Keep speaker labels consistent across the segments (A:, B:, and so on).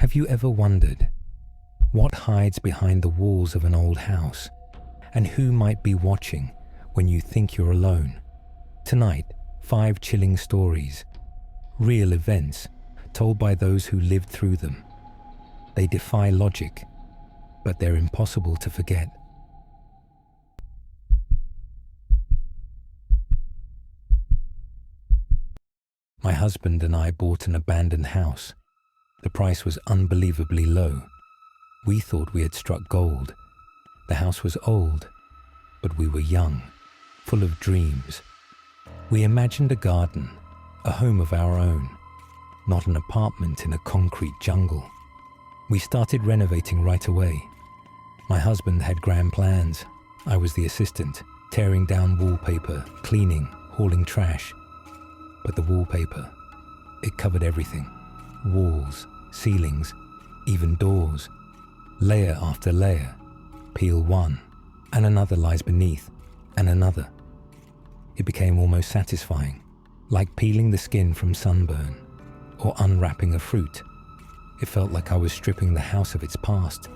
A: Have you ever wondered what hides behind the walls of an old house and who might be watching when you think you're alone? Tonight, 5 chilling stories, real events told by those who lived through them. They defy logic, but they're impossible to forget. My husband and I bought an abandoned house. The price was unbelievably low. We thought we had struck gold. The house was old, but we were young, full of dreams. We imagined a garden, a home of our own, not an apartment in a concrete jungle. We started renovating right away. My husband had grand plans. I was the assistant, tearing down wallpaper, cleaning, hauling trash. But the wallpaper, it covered everything. Walls, ceilings, even doors. Layer after layer. Peel one, and another lies beneath, and another. It became almost satisfying, like peeling the skin from sunburn, or unwrapping a fruit. It felt like I was stripping the house of its past,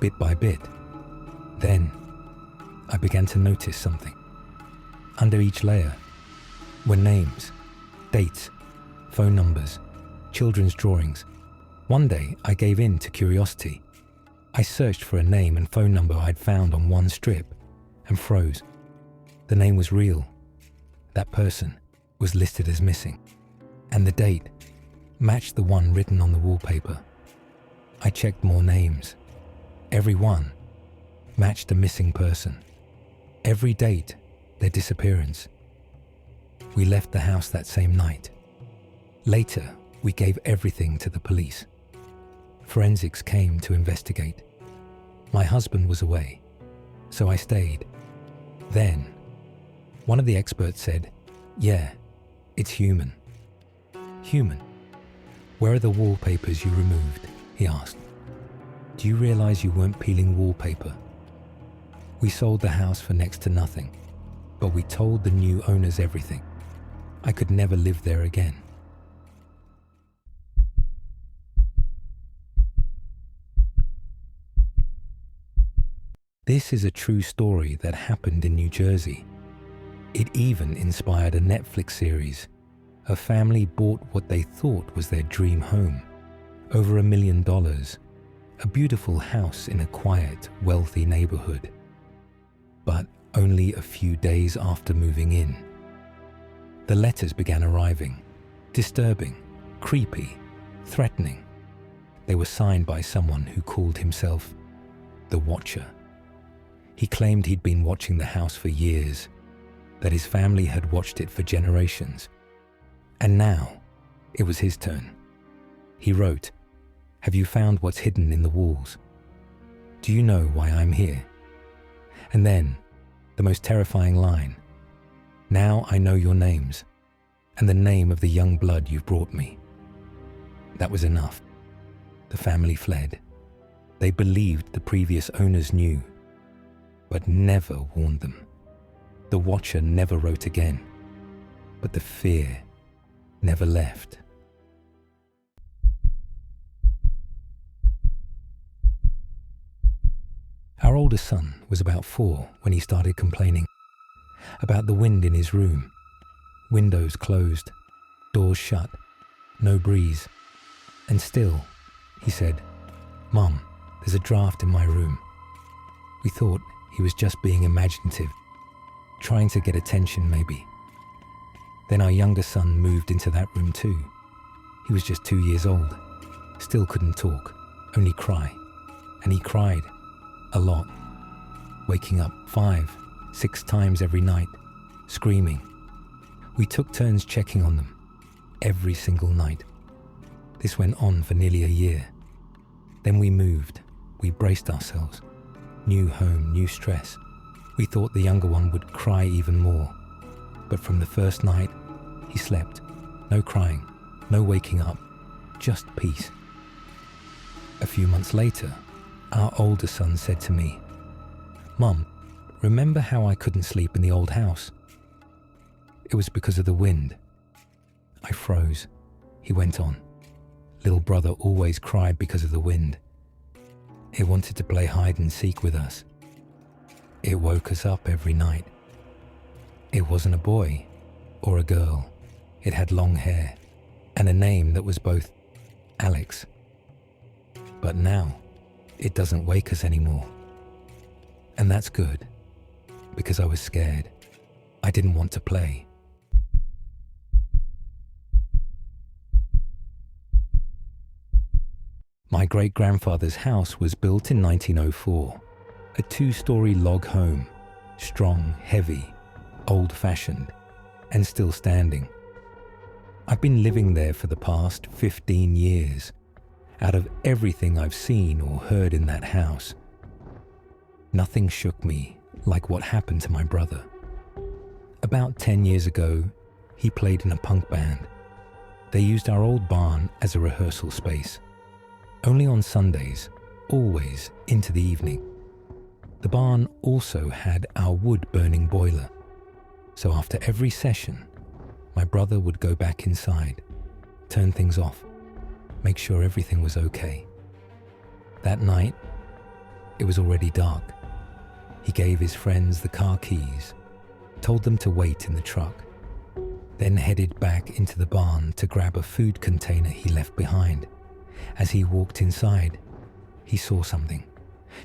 A: bit by bit. Then, I began to notice something. Under each layer were names, dates, phone numbers, children's drawings. One day, I gave in to curiosity. I searched for a name and phone number I'd found on one strip and froze. The name was real. That person was listed as missing, and the date matched the one written on the wallpaper. I checked more names. Every one matched a missing person. Every date, their disappearance. We left the house that same night. Later, we gave everything to the police. Forensics came to investigate. My husband was away, so I stayed. Then, one of the experts said, "Yeah, it's human." Human? "Where are the wallpapers you removed?" he asked. "Do you realize you weren't peeling wallpaper?" We sold the house for next to nothing, but we told the new owners everything. I could never live there again. This is a true story that happened in New Jersey. It even inspired a Netflix series. A family bought what they thought was their dream home. Over $1 million. A beautiful house in a quiet, wealthy neighborhood. But only a few days after moving in, the letters began arriving. Disturbing, creepy, threatening. They were signed by someone who called himself the Watcher. He claimed he'd been watching the house for years, that his family had watched it for generations. And now, it was his turn. He wrote, "Have you found what's hidden in the walls? Do you know why I'm here?" And then, the most terrifying line, "Now I know your names, and the name of the young blood you've brought me." That was enough. The family fled. They believed the previous owners knew, but never warned them. The Watcher never wrote again, but the fear never left. Our oldest son was about 4 when he started complaining about the wind in his room. Windows closed, doors shut, no breeze. And still, he said, "Mom, there's a draft in my room." We thought he was just being imaginative, trying to get attention maybe. Then our younger son moved into that room too. He was just 2 years old, still couldn't talk, only cry. And he cried a lot, waking up 5, 6 times every night, screaming. We took turns checking on them, every single night. This went on for nearly a year. Then we moved, we braced ourselves. New home, new stress. We thought the younger one would cry even more. But from the first night, he slept. No crying, no waking up, just peace. A few months later, our older son said to me, "Mum, remember how I couldn't sleep in the old house? It was because of the wind." I froze. He went on. Little brother always cried because of the wind. It wanted to play hide and seek with us. It woke us up every night. It wasn't a boy or a girl. It had long hair and a name that was both Alex. But now, it doesn't wake us anymore. And that's good, because I was scared. I didn't want to play. My great-grandfather's house was built in 1904, a two-story log home, strong, heavy, old-fashioned, and still standing. I've been living there for the past 15 years. Out of everything I've seen or heard in that house, nothing shook me like what happened to my brother. About 10 years ago, he played in a punk band. They used our old barn as a rehearsal space. Only on Sundays, always into the evening. The barn also had our wood-burning boiler. So after every session, my brother would go back inside, turn things off, make sure everything was okay. That night, it was already dark. He gave his friends the car keys, told them to wait in the truck, then headed back into the barn to grab a food container he left behind. As he walked inside, he saw something,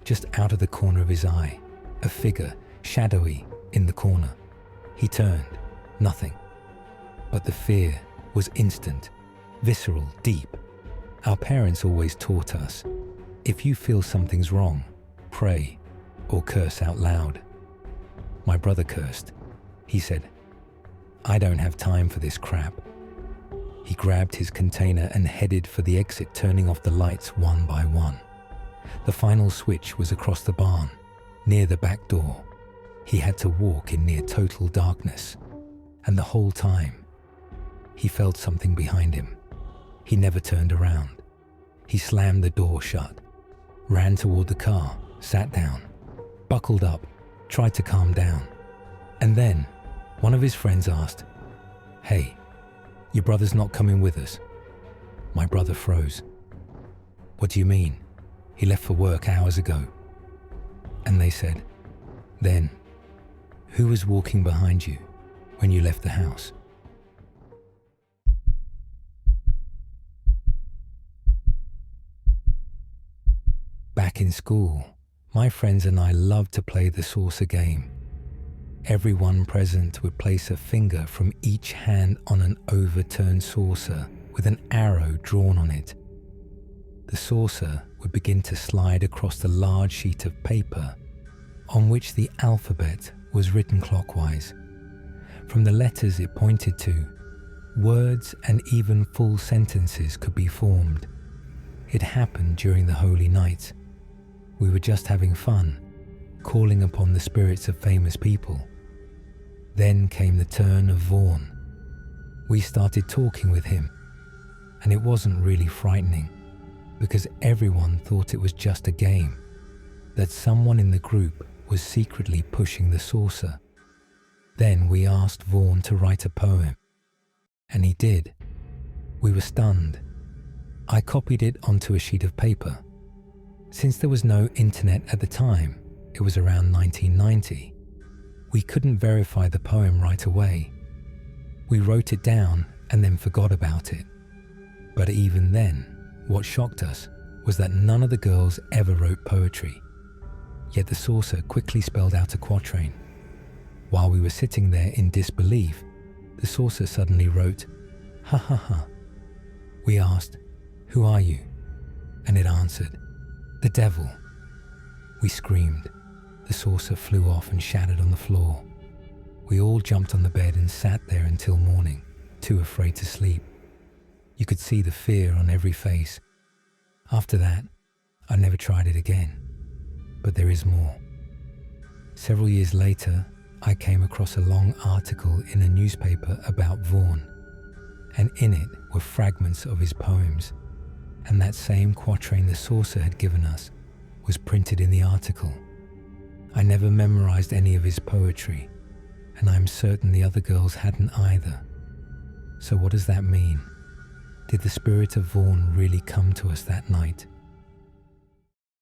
A: just out of the corner of his eye, a figure, shadowy, in the corner. He turned, nothing. But the fear was instant, visceral, deep. Our parents always taught us, if you feel something's wrong, pray or curse out loud. My brother cursed. He said, "I don't have time for this crap." He grabbed his container and headed for the exit, turning off the lights one by one. The final switch was across the barn, near the back door. He had to walk in near total darkness, and the whole time, he felt something behind him. He never turned around. He slammed the door shut, ran toward the car, sat down, buckled up, tried to calm down. And then, one of his friends asked, "Hey, your brother's not coming with us?" My brother froze. "What do you mean? He left for work hours ago." And they said, "Then, who was walking behind you when you left the house?" Back in school, my friends and I loved to play the saucer game. Everyone present would place a finger from each hand on an overturned saucer with an arrow drawn on it. The saucer would begin to slide across the large sheet of paper on which the alphabet was written clockwise. From the letters it pointed to, words and even full sentences could be formed. It happened during the holy night. We were just having fun, calling upon the spirits of famous people. Then came the turn of Vaughn. We started talking with him, and it wasn't really frightening, because everyone thought it was just a game, that someone in the group was secretly pushing the saucer. Then we asked Vaughn to write a poem, and he did. We were stunned. I copied it onto a sheet of paper. Since there was no internet at the time, it was around 1990, we couldn't verify the poem right away. We wrote it down and then forgot about it. But even then, what shocked us was that none of the girls ever wrote poetry. Yet the saucer quickly spelled out a quatrain. While we were sitting there in disbelief, the saucer suddenly wrote, "Ha ha ha." We asked, "Who are you?" And it answered, "The devil." We screamed. The saucer flew off and shattered on the floor. We all jumped on the bed and sat there until morning, too afraid to sleep. You could see the fear on every face. After that, I never tried it again. But there is more. Several years later, I came across a long article in a newspaper about Vaughn, and in it were fragments of his poems, and that same quatrain the saucer had given us was printed in the article. I never memorized any of his poetry, and I'm certain the other girls hadn't either. So what does that mean? Did the spirit of Vaughan really come to us that night?